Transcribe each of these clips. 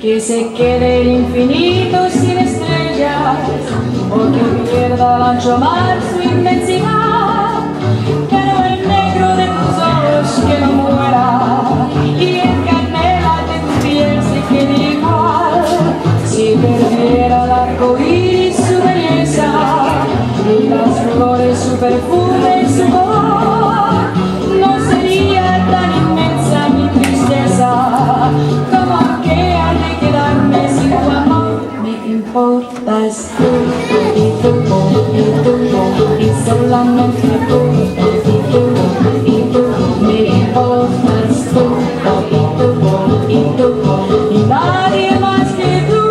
Que se quede el infinito sin estrellas, o que pierda el ancho mar su inmensidad. Pero el negro de tus ojos que no muera, y el canela de tu piel se quede igual. Si perdiera el arco iris su belleza, y las flores su perfume y su color, no sería tan inmensa mi tristeza como que ha de quedarme sin tu amor. Me importas tú, y tú, y tú, y solamente tú, y tú, me importas tú, y tú, y nadie más que tú.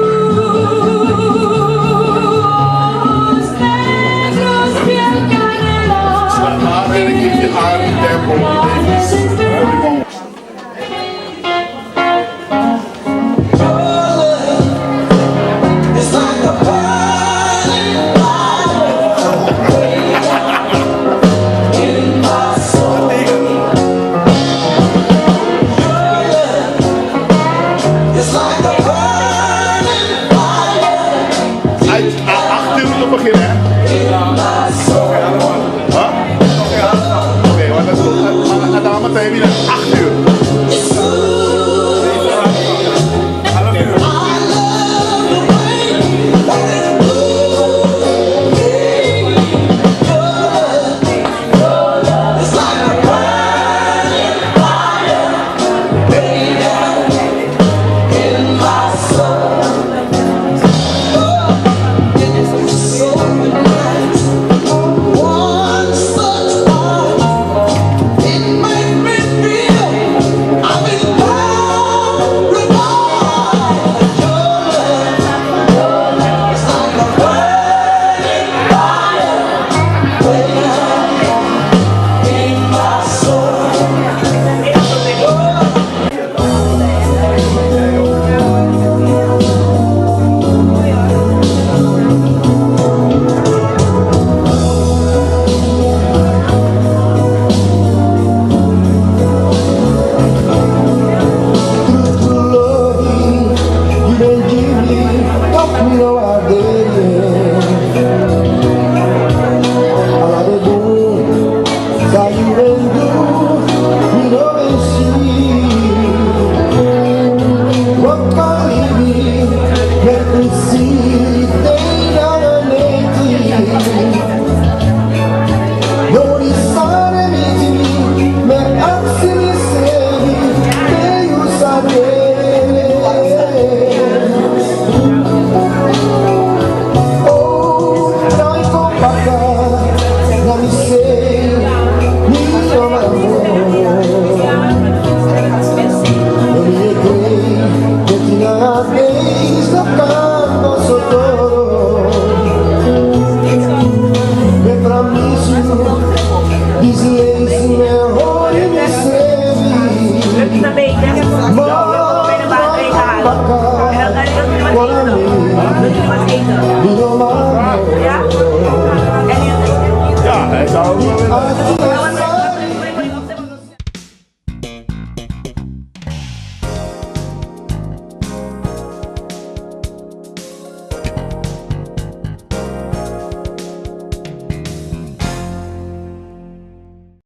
Ojos negros, piel canela, Ja, hij zou